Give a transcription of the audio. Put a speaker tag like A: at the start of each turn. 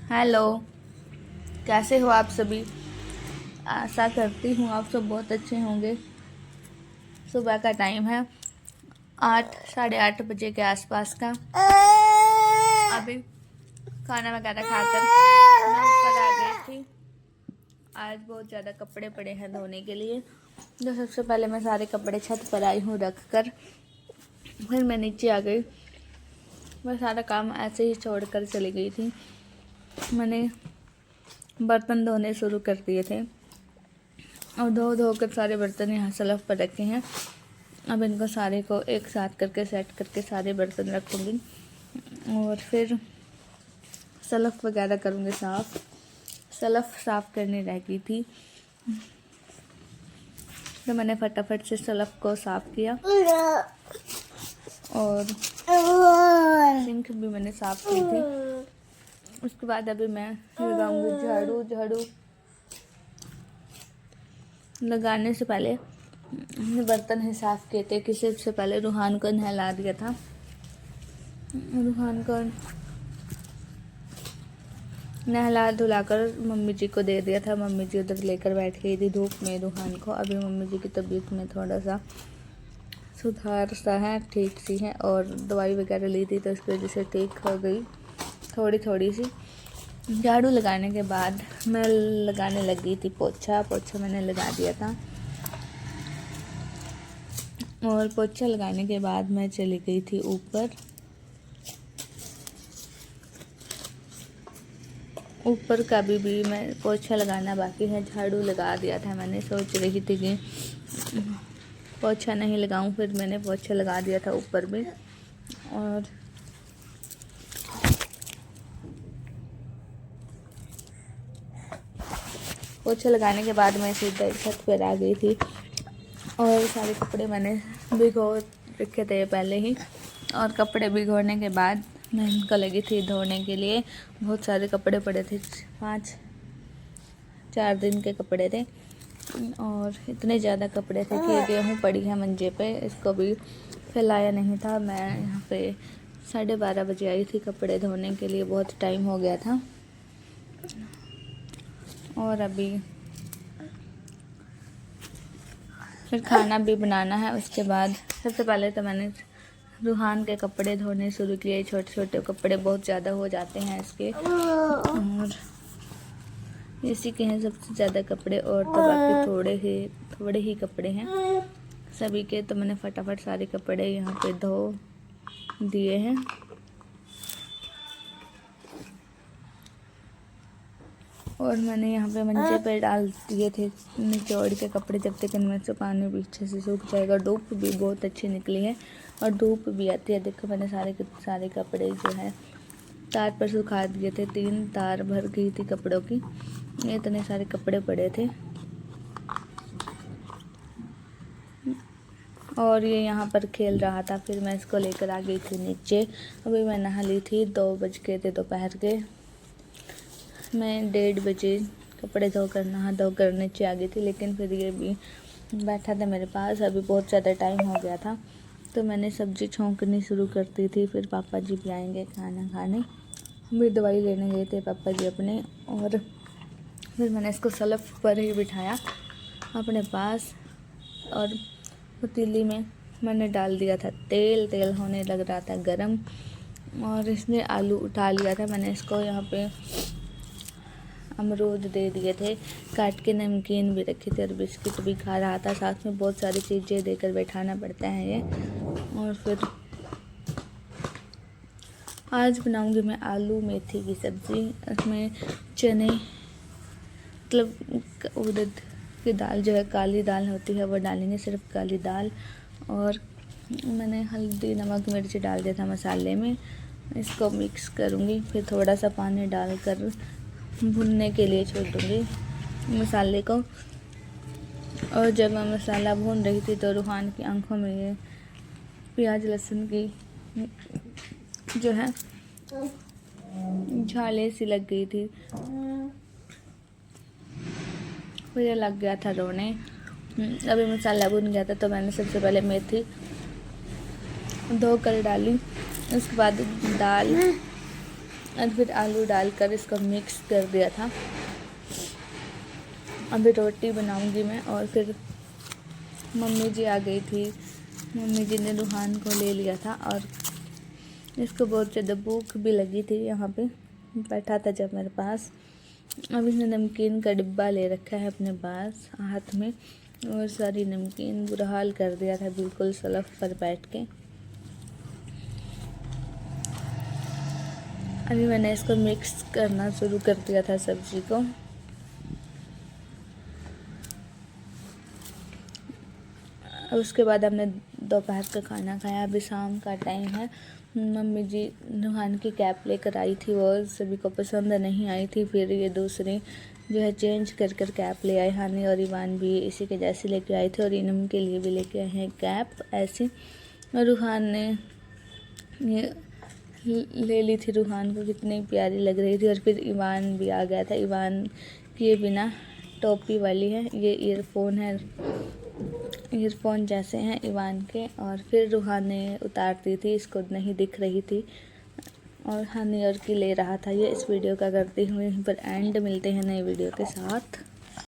A: Hello, कैसे हो आप सभी। आशा करती हूँ आप सब बहुत अच्छे होंगे। सुबह का टाइम है 8 साढ़े 8 बजे के आसपास का। अभी खाना वगैरह खाकर मैं ऊपर आ गई थी। आज बहुत ज़्यादा कपड़े पड़े हैं धोने के लिए, तो सबसे पहले मैं सारे कपड़े छत पर आई हूँ रख कर। फिर मैं नीचे आ गई। मैं सारा काम ऐसे ही छोड़ कर चली गई थी। मैंने बर्तन धोने शुरू कर दिए थे और धो कर सारे बर्तन यहाँ सलफ पर रखे हैं। अब इनको सारे को एक साथ करके सेट करके सारे बर्तन रखूँगी और फिर सलफ वगैरह करूँगी साफ़। सलफ साफ़ करने रह गई थी, तो मैंने फटाफट से सलफ को साफ़ किया और सिंक भी मैंने साफ़ की थी। उसके बाद अभी मैं लगाऊंगी झाड़ू लगाने से पहले बर्तन ही साफ़ किए थे कि सबसे पहले रूहान को नहला दिया था। रूहान को नहला धुलाकर मम्मी जी को दे दिया था। मम्मी जी उधर लेकर बैठ गई थी धूप में रूहान को। अभी मम्मी जी की तबीयत में थोड़ा सा सुधार सा है, ठीक सी है, और दवाई वगैरह ली थी तो इसकी वजह से ठीक हो गई थोड़ी सी। झाड़ू लगाने के बाद मैं लगाने लगी थी पोछा मैंने लगा दिया था। और पोछा लगाने के बाद मैं चली गई थी ऊपर का भी मैं पोछा लगाना बाकी है। झाड़ू लगा दिया था मैंने, सोच रही थी कि पोछा नहीं लगाऊं, फिर मैंने पोछा लगा दिया था ऊपर भी। और पोछा लगाने के बाद मैं सीधा छत पर आ गई थी और सारे कपड़े मैंने भिगो रखे थे पहले ही। और कपड़े भिगोने के बाद मैं इनको लगी थी धोने के लिए। बहुत सारे कपड़े पड़े थे, 5-4 दिन के कपड़े थे और इतने ज़्यादा कपड़े थे कि गेहूँ पड़ी है मंजे पे, इसको भी फैलाया नहीं था। मैं यहाँ पे 12:30 बजे आई थी कपड़े धोने के लिए, बहुत टाइम हो गया था। और अभी फिर खाना भी बनाना है। उसके बाद सबसे पहले तो मैंने रूहान के कपड़े धोने शुरू किए। छोटे छोटे कपड़े बहुत ज़्यादा हो जाते हैं इसके, और इसी के हैं सबसे ज़्यादा कपड़े, और तो बाकी थोड़े ही कपड़े हैं सभी के। तो मैंने फटाफट सारे कपड़े यहाँ पे धो दिए हैं। और मैंने यहाँ पे मंचे पे डाल दिए थे निचोड़ के कपड़े, जब तक इनमें से पानी भी अच्छे से सूख जाएगा। धूप भी बहुत अच्छी निकली है और धूप भी आती है। देखो मैंने सारे कपड़े जो है तार पर सुखा दिए थे। 3 तार भर गई थी कपड़ों की, इतने सारे कपड़े पड़े थे। और ये यहाँ पर खेल रहा था, फिर मैं इसको लेकर आ गई थी नीचे। अभी मैं नहा ली थी, 2 बज गए थे दोपहर के। मैं 1:30 बजे कपड़े नहा धोकर नीचे आ गई थी, लेकिन फिर ये भी बैठा था मेरे पास। अभी बहुत ज़्यादा टाइम हो गया था, तो मैंने सब्ज़ी छौंकनी शुरू कर दी थी। फिर पापा जी भी आएंगे खाना खाने, हम भी दवाई लेने गए थे पापा जी अपने। और फिर मैंने इसको सलफ पर ही बिठाया अपने पास, और पतीली में मैंने डाल दिया था तेल होने लग रहा था गरम। और इसने आलू उठा लिया था, मैंने इसको यहाँ पे अमरूद दे दिए थे काट के, नमकीन भी रखी थी और बिस्किट भी खा रहा था। साथ में बहुत सारी चीज़ें देकर बैठाना पड़ता है ये। और फिर आज बनाऊंगी मैं आलू मेथी की सब्ज़ी। उसमें चने मतलब उड़द की दाल जो है, काली दाल होती है, वो डालेंगे, सिर्फ काली दाल। और मैंने हल्दी नमक मिर्च डाल दिया था मसाले में। इसको मिक्स करूँगी, फिर थोड़ा सा पानी डालकर भुनने के लिए छोड़ दूँगी मसाले को। और जब मैं मसाला भून रही थी तो रूहान की आंखों में ये प्याज लहसुन की जो है झाले सी लग गई थी, मुझे लग गया था रोने। अभी मसाला भुन गया था तो मैंने सबसे पहले मेथी धो कर डाली, उसके बाद दाल और फिर आलू डालकर इसको मिक्स कर दिया था। अभी रोटी बनाऊंगी मैं। और फिर मम्मी जी आ गई थी। मम्मी जी ने रूहान को ले लिया था और इसको बहुत ज़्यादा भूख भी लगी थी। यहाँ पे बैठा था जब मेरे पास। अब इसने नमकीन का डिब्बा ले रखा है अपने पास हाथ में और सारी नमकीन बुरा हाल कर दिया था बिल्कुल सलफ पर बैठ के। अभी मैंने इसको मिक्स करना शुरू कर दिया था सब्जी को। उसके बाद हमने दोपहर का खाना खाया। अभी शाम का टाइम है। मम्मी जी रूहान की कैप लेकर आई थी, वो सभी को पसंद नहीं आई थी। फिर ये दूसरी जो है चेंज कर कर कैप ले आए। हानि और ईवान भी इसी के जैसे लेके आए थे और इनम के लिए भी लेके आए हैं कैप ऐसी। और रूहान ने ये ले ली थी। रूहान को कितनी प्यारी लग रही थी। और फिर ईवान भी आ गया था। ईवान की बिना टोपी वाली है, ये ईयरफोन है, ईयरफोन जैसे हैं ईवान के। और फिर रूहान ने उतार दी थी, इसको नहीं दिख रही थी और हानि और की ले रहा था। ये इस वीडियो का करती हुए यहीं पर एंड। मिलते हैं नए वीडियो के साथ।